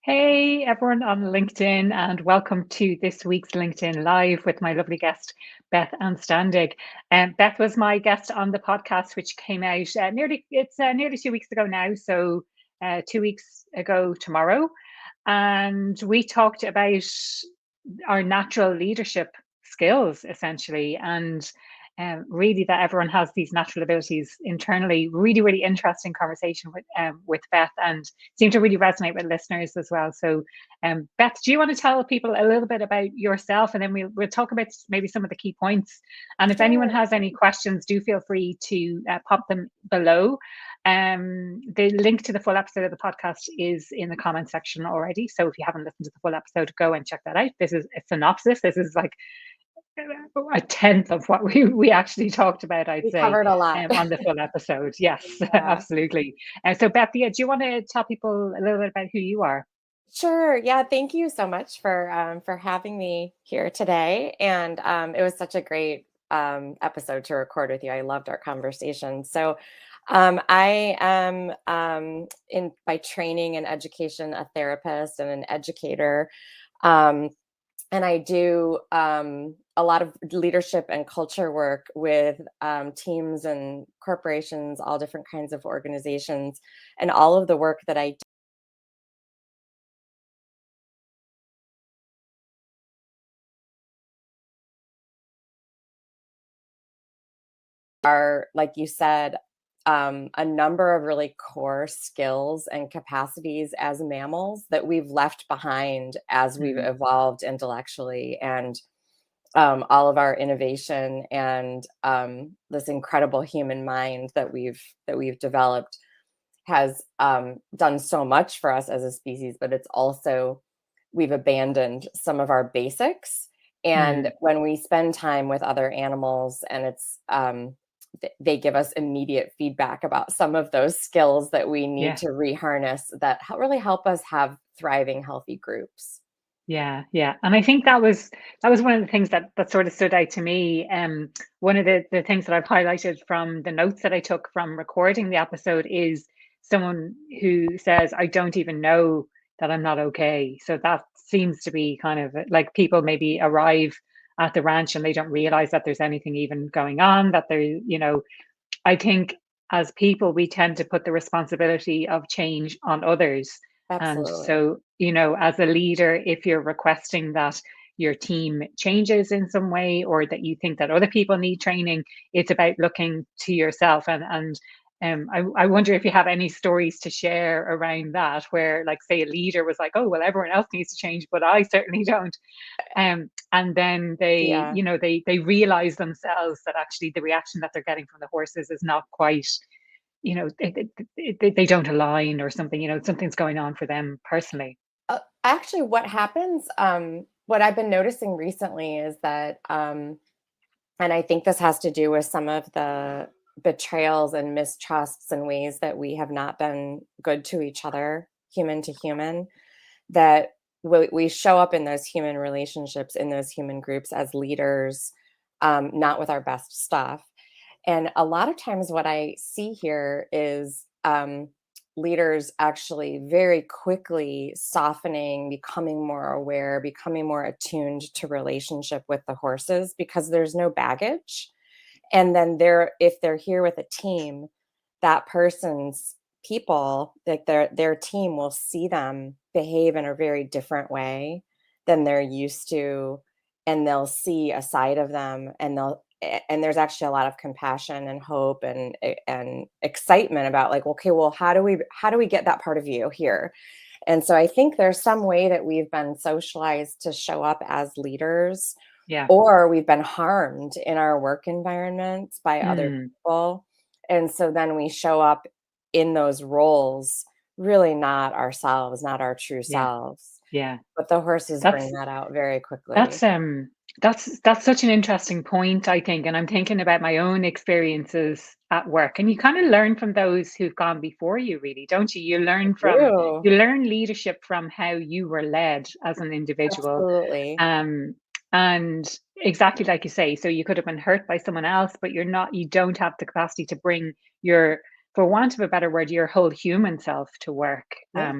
Hey everyone on LinkedIn, and welcome to this week's LinkedIn Live with my lovely guest, Beth Anstandig. Beth was my guest on the podcast, which came out nearly 2 weeks ago now, so 2 weeks ago tomorrow, and we talked about our natural leadership skills essentially, and really that everyone has these natural abilities internally. Really, really interesting conversation with Beth, and seemed to really resonate with listeners as well. So, Beth, do you want to tell people a little bit about yourself, and then we'll talk about maybe some of the key points. And if anyone Sure. has any questions, do feel free to pop them below. The link to the full episode of the podcast is in the comment section already. So if you haven't listened to the full episode, go and check that out. This is a synopsis. This is like a tenth of what we actually talked about, I'd We say, covered a lot. on the full episode. Yes, Yeah. absolutely. So, Beth, yeah, do you want to tell people a little bit about who you are? Sure. Yeah. Thank you so much for having me here today. And it was such a great episode to record with you. I loved our conversation. So I am in by training and education a therapist and an educator. Um, and I do a lot of leadership and culture work with teams and corporations, all different kinds of organizations, and all of the work that I are, like you said, a number of really core skills and capacities as mammals that we've left behind as we've Mm, evolved intellectually, and all of our innovation and this incredible human mind that we've developed has done so much for us as a species, but it's also we've abandoned some of our basics. And mm, when we spend time with other animals, and they give us immediate feedback about some of those skills that we need yeah. to reharness that really help us have thriving, healthy groups. Yeah, yeah. And I think that was one of the things that sort of stood out to me. One of the things that I've highlighted from the notes that I took from recording the episode is someone who says, I don't even know that I'm not okay. So that seems to be kind of like people maybe arrive at the ranch and they don't realize that there's anything even going on, that I think as people, we tend to put the responsibility of change on others. And Absolutely. so, as a leader, if you're requesting that your team changes in some way or that you think that other people need training, it's about looking to yourself. I wonder if you have any stories to share around that, where, like, say, a leader was like, oh, well, everyone else needs to change, but I certainly don't. And then Yeah. they realize themselves that actually the reaction that they're getting from the horses is not quite, they don't align or something. Something's going on for them personally. Actually, what happens, what I've been noticing recently is that, and I think this has to do with some of the betrayals and mistrusts and ways that we have not been good to each other, human to human, that we show up in those human relationships, in those human groups as leaders, not with our best stuff. And a lot of times, what I see here is leaders actually very quickly softening, becoming more aware, becoming more attuned to relationship with the horses because there's no baggage. And then if they're here with a team, that person's people, like their team will see them behave in a very different way than they're used to, and they'll see a side of them, and there's actually a lot of compassion and hope and excitement about, like, okay, well, how do we get that part of you here? And so I think there's some way that we've been socialized to show up as leaders, Yeah. or we've been harmed in our work environments by other Mm, people. And so then we show up in those roles, really not ourselves, not our true yeah. selves. Yeah. But the horses bring That's that out very quickly. That's that's such an interesting point, I think, and I'm thinking about my own experiences at work. And you kind of learn from those who've gone before you, really, don't you? True. You learn leadership from how you were led as an individual. Absolutely. Um, and exactly like you say, so you could have been hurt by someone else, but you don't have the capacity to bring your, for want of a better word, your whole human self to work. Yeah.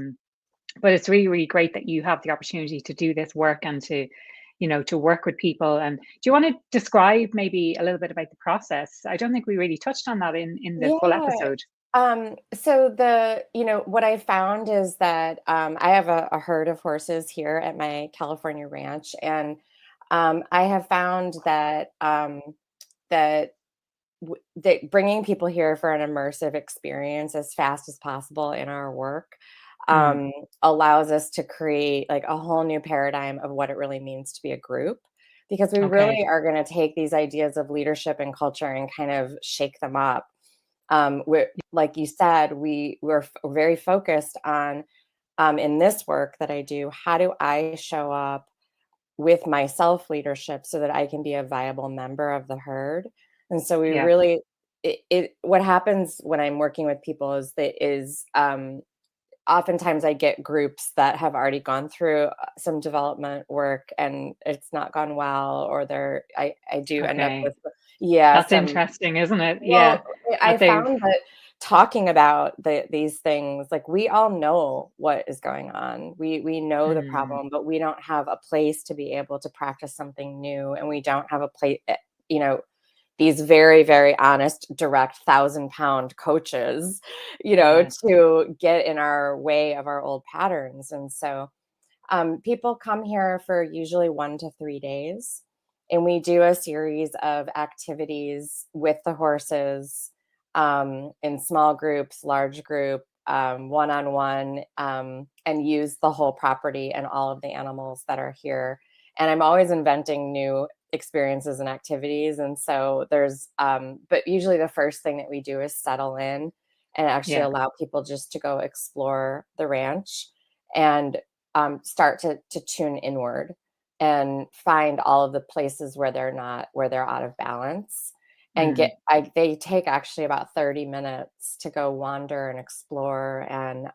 But it's really, really great that you have the opportunity to do this work and to, to work with people. And do you want to describe maybe a little bit about the process? I don't think we really touched on that in the full Yeah. episode. So what I found is that I have a herd of horses here at my California ranch, and I have found that that that bringing people here for an immersive experience as fast as possible in our work Mm, allows us to create like a whole new paradigm of what it really means to be a group, because we okay. really are going to take these ideas of leadership and culture and kind of shake them up. Like you said, we're very focused on in this work that I do, how do I show up with my self leadership so that I can be a viable member of the herd. And so we Yeah. really what happens when I'm working with people is oftentimes I get groups that have already gone through some development work and it's not gone well, or I do end up Okay. with yeah, That's some interesting, isn't it? Yeah. well, I That they've found that talking about these things, like, we all know what is going on. We know the mm, problem, but we don't have a place to be able to practice something new, and we don't have a place, you know, these very, very honest, direct 1,000-pound coaches, yeah. to get in our way of our old patterns. And so people come here for usually 1 to 3 days, and we do a series of activities with the horses in small groups, large group, one on one, and use the whole property and all of the animals that are here. And I'm always inventing new experiences and activities. And so but usually the first thing that we do is settle in and actually Yeah. allow people just to go explore the ranch and start to tune inward and find all of the places where they're out of balance, and Mm, they take actually about 30 minutes to go wander and explore, and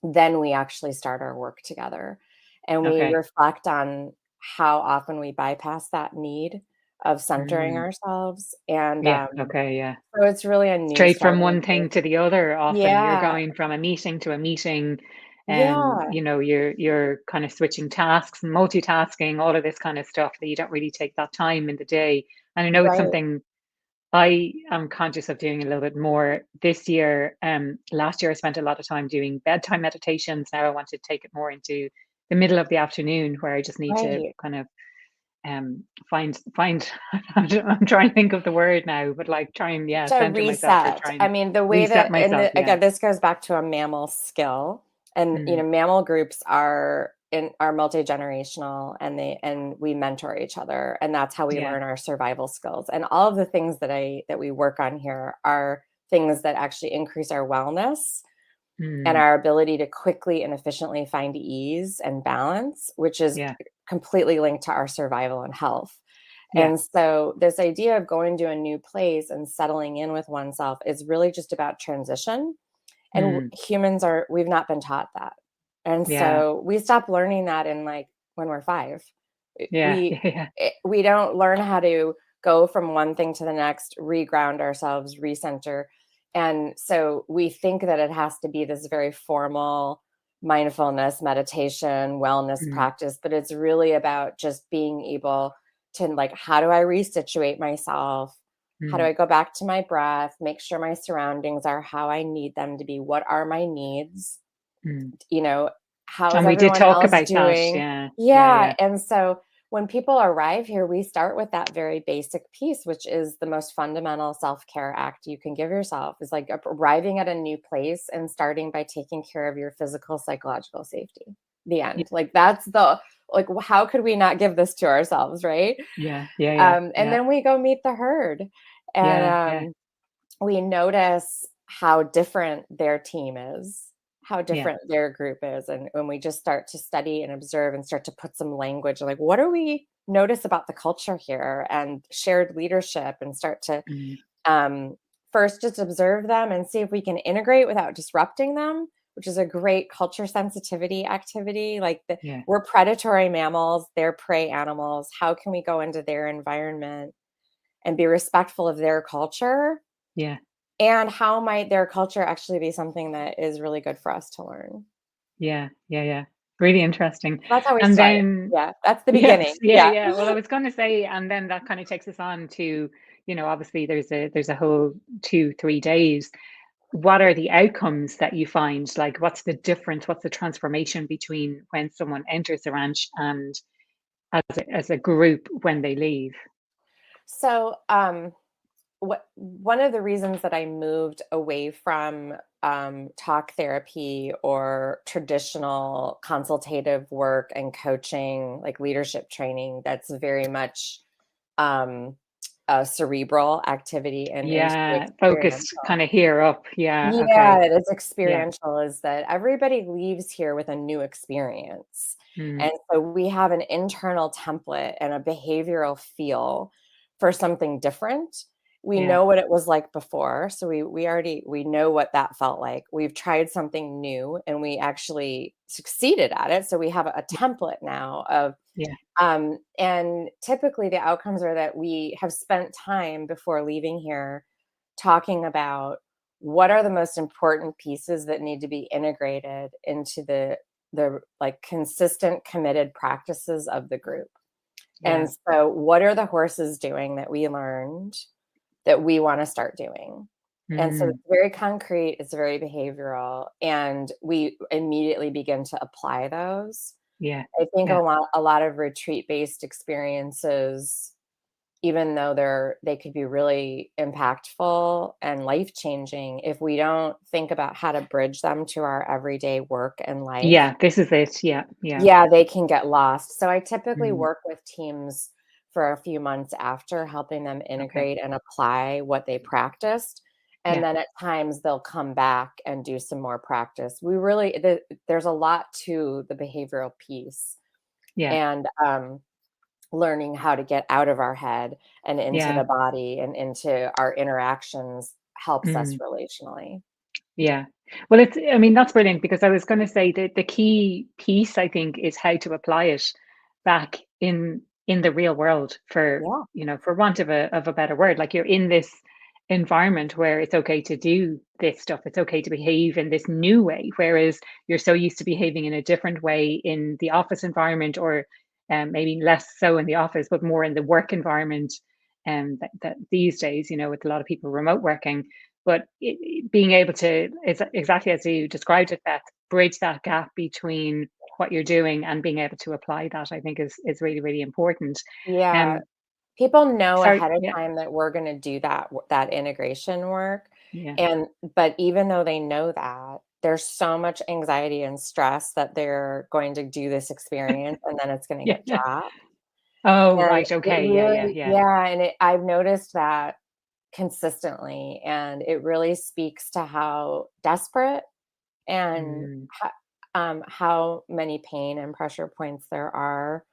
then we actually start our work together, and we okay. reflect on how often we bypass that need of centering Mm, ourselves, and yeah. Okay. Yeah. so it's really a new Straight from starting one place. thing to the other often. You're Yeah, going from a meeting to a meeting, and yeah, you're kind of switching tasks and multitasking, all of this kind of stuff that you don't really take that time in the day. And I know it's right, something I am conscious of doing a little bit more this year. Last year I spent a lot of time doing bedtime meditations. Now I want to take it more into the middle of the afternoon where I just need to right. kind of find I'm trying to think of the word now, but like try and yeah, To center myself or reset. try I and mean, the way reset that myself. Yeah. again, this goes back to a mammal skill, and, Mm, mammal groups are multi-generational, and we mentor each other, and that's how we yeah. learn our survival skills, and all of the things that we work on here are things that actually increase our wellness and Mm, our ability to quickly and efficiently find ease and balance, which is yeah. completely linked to our survival and health. Yeah. And so, this idea of going to a new place and settling in with oneself is really just about transition. And Mm, we've not been taught that. And yeah. so, we stop learning that in like when we're 5. Yeah. Yeah. We don't learn how to go from one thing to the next, reground ourselves, recenter. And so we think that it has to be this very formal mindfulness, meditation, wellness Mm, practice, but it's really about just being able to, like, how do I resituate myself? How do mm, I go back to my breath, make sure my surroundings are how I need them to be? What are my needs? mm. You know, how is And we did everyone talk else about that. doing? Yeah. Yeah. Yeah, Yeah. and so when people arrive here, we start with that very basic piece, which is the most fundamental self-care act you can give yourself, is like arriving at a new place and starting by taking care of your physical, psychological safety. The Yeah. end. Like, that's the like, how could we not give this to ourselves, right? Yeah. Yeah. Yeah. And Yeah. then we go meet the herd, and Yeah. Yeah. we notice how different their team is, how Yeah. different their group is. And when we just start to study and observe and start to put some language, like, what do we notice about the culture here and shared leadership, and start to Mm, um, first just observe them and see if we can integrate without disrupting them, which is a great culture sensitivity activity. Like, yeah. we're predatory mammals, they're prey animals. How can we go into their environment and be respectful of their culture? Yeah. And how might their culture actually be something that is really good for us to learn? Yeah, yeah, yeah. Really interesting. That's how we And start. then Yeah, that's the yes, beginning. yeah, Yeah. yeah. Well, I was going to say, and then that kind of takes us on to, obviously there's a whole 2, 3 days. What are the outcomes that you find? Like, what's the difference? What's the transformation between when someone enters the ranch and as a group when they leave? So, one of the reasons that I moved away from talk therapy or traditional consultative work and coaching, like leadership training, that's very much um, a cerebral activity and into Yeah, focused experiential. kind of here up. Yeah, Yeah, okay. it's Yeah. experiential, is that everybody leaves here with a new experience. Mm, And so we have an internal template and a behavioral feel for something different. We yeah. know what it was like before, so we know what that felt like. We've tried something new and we actually succeeded at it, so we have a template now of Yeah. and typically the outcomes are that we have spent time before leaving here talking about what are the most important pieces that need to be integrated into the like consistent committed practices of the group. And Yeah. so what are the horses doing that we learned that we want to start doing? And so Mm, it's very concrete, it's very behavioral, and we immediately begin to apply those. yeah. I think Yeah. a lot of retreat-based experiences, even though they could be really impactful and life-changing, if we don't think about how to bridge them to our everyday work and life, Yeah. This is it. Yeah. Yeah. yeah, they can get lost. So I typically Mm, work with teams for a few months after, helping them okay. integrate and apply what they practiced. And Yeah. then at times they'll come back and do some more practice. There's a lot to the behavioral piece Yeah. and learning how to get out of our head and into Yeah. the body and into our interactions helps us Mm. relationally. Yeah. Well, I mean, that's brilliant because I was going to say that the key piece, I think, is how to apply it back in the real world for, Yeah. for want of a better word. Like you're in this environment where it's okay to do this stuff. It's okay to behave in this new way, whereas you're so used to behaving in a different way in the office environment, or maybe less so in the office, but more in the work environment. That these days, with a lot of people remote working, but being able to, is exactly as you described it, Beth, bridge that gap between what you're doing and being able to apply that, I think is really, really important. Yeah. Um, People know sorry, ahead of yeah, time that we're gonna do that integration work, yeah, but even though they know that, there's so much anxiety and stress that they're going to do this experience and then it's gonna yeah, get yeah. dropped. Oh, And right, it okay, yeah, yeah, really yeah. yeah, and I've noticed that consistently, and it really speaks to how desperate and Mm, how many pain and pressure points there are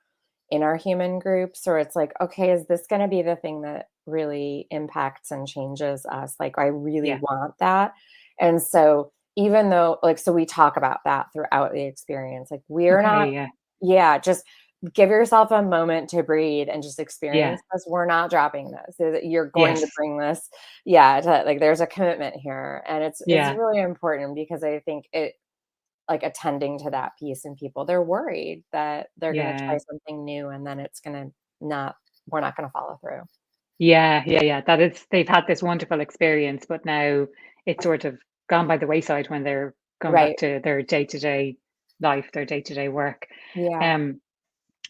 in our human groups, or it's like, okay, is this going to be the thing that really impacts and changes us? Like, I really yeah, want that. And so, even though, like, so we talk about that throughout the experience, like, we're not, okay, yeah, yeah, just give yourself a moment to breathe and just yeah, experience this. We're not dropping this. You're going to yes, bring this, yeah, like, there's a commitment here. And it's yeah, really important because I think it, like attending to that piece in people. They're worried that they're gonna yeah, try something new and then it's gonna not we're not gonna follow through. yeah, yeah, yeah. That is, they've had this wonderful experience, but now it's sort of gone by the wayside when they're going back Right. to their day-to-day life, their day-to-day work. Yeah. Um,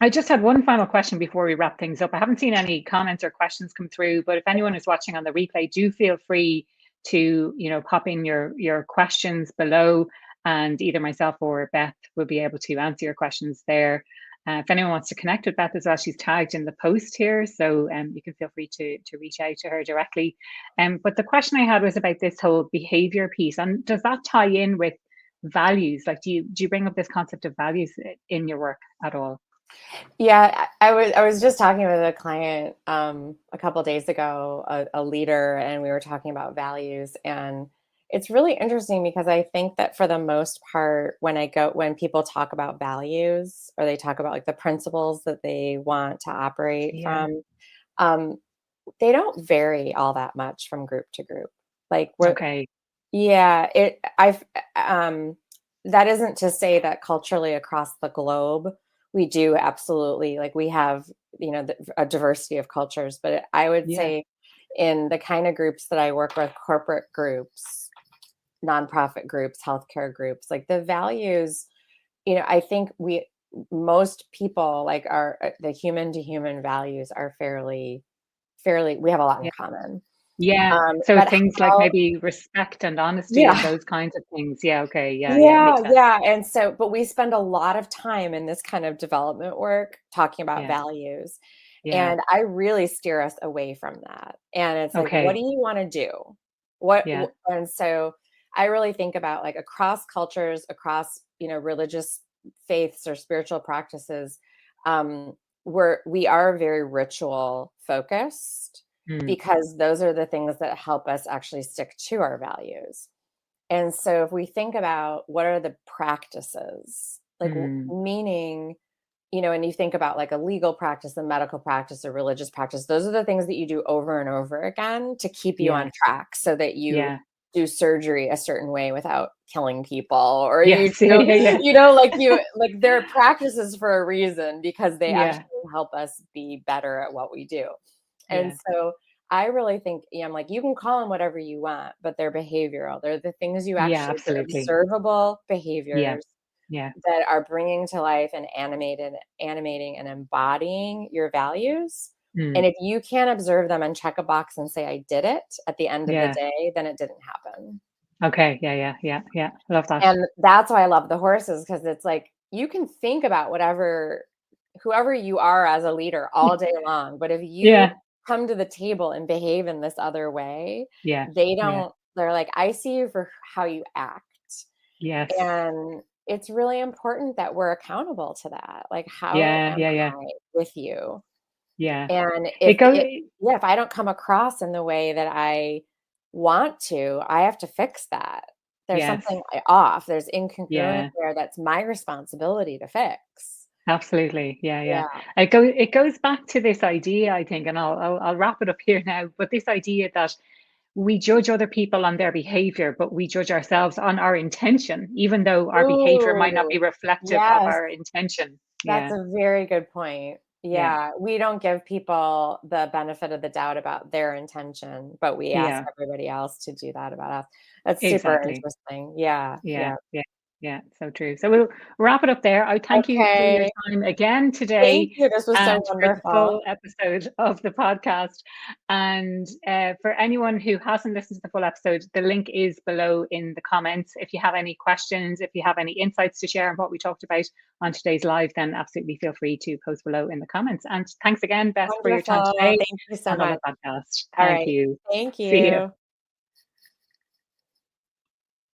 I just had one final question before we wrap things up. I haven't seen any comments or questions come through, but if anyone is watching on the replay, do feel free to, pop in your questions below, and either myself or Beth will be able to answer your questions there. If anyone wants to connect with Beth as well, she's tagged in the post here, so you can feel free to reach out to her directly. But the question I had was about this whole behavior piece, and does that tie in with values? Like, do you bring up this concept of values in your work at all? Yeah, I was just talking with a client a couple days ago, a leader, and we were talking about values. And it's really interesting because I think that for the most part, when people talk about values or they talk about like the principles that they want to operate Yeah. from, um, they don't vary all that much from group to group. Like we're Okay. yeah, it I've um that isn't to say that culturally across the globe, we do absolutely, like, we have, a diversity of cultures, but I would Yeah. say in the kind of groups that I work with, corporate groups, nonprofit groups, healthcare groups, like the values, I think most people, like, our the human to human values are fairly, we have a lot in Yeah. common. Yeah. So But things like how maybe respect and honesty and Yeah. those kinds of things. Yeah. Okay. Yeah. Yeah. Yeah, Makes sense. yeah, and so but we spend a lot of time in this kind of development work talking about Yeah. values, Yeah. and I really steer us away from that, and it's like, "What Okay. do you wanna do?" Yeah. And so I really think about, like, across cultures, across, religious faiths or spiritual practices, we are very ritual focused Mm. because those are the things that help us actually stick to our values. And so if we think about what are the practices, like Mm. meaning, and you think about like a legal practice, a medical practice, a religious practice, those are the things that you do over and over again to keep you on Yes. track so that you Yeah. do surgery a certain way without killing people, or Yes. Yeah. Yeah. Yeah. like they're practices for a reason because they Yeah. actually help us be better at what we do. And Yeah. so I really think, I'm like, you can call them whatever you want, but they're behavioral. They're the things you Yeah. actually, they're Absolutely. observable Yeah. behaviors Yeah. that are bringing to life and animating and embodying your values. Mm. And if you can't observe them and check a box and say, I did it at the end of the Yeah. day, then it didn't happen. Okay. Yeah. Yeah. Yeah. Yeah. Love that. And that's why I love the horses, because it's like you can think about whoever you are as a leader all day long, but if you Yeah. come to the table and behave in this other way, Yeah. Yeah. they're like, I see you for how you act. Yes. And it's really important that we're accountable to that. Like, how Yeah. am Yeah. Yeah. I with you? Yeah. And It goes. if I don't come across in the way that I want to, I have to fix that. There's Yes. something off. There's incongruence Yeah. there that's my responsibility to fix. Absolutely. Yeah, yeah. Yeah. It goes back to this idea, I think, and I'll wrap it up here now, but this idea that we judge other people on their behavior, but we judge ourselves on our intention, even though our behavior might not Ooh, be reflective of yes. our intention. That's Yeah. a very good point. Yeah. Yeah, we don't give people the benefit of the doubt about their intention, but we ask Yeah. everybody else to do that about us. That's super Exactly. interesting. Yeah, Yeah. yeah. Yeah. Yeah. So true. So we'll wrap it up there. I thank you for your Okay. time again Thank today you. This was so and for the wonderful. full episode of the podcast. And for anyone who hasn't listened to the full episode, the link is below in the comments. If you have any questions, if you have any insights to share on what we talked about on today's live, then absolutely feel free to post below in the comments. And thanks again, Beth, for your time Wonderful. today Thank you so and on the much. podcast. All Thank right. you. Thank See you. you.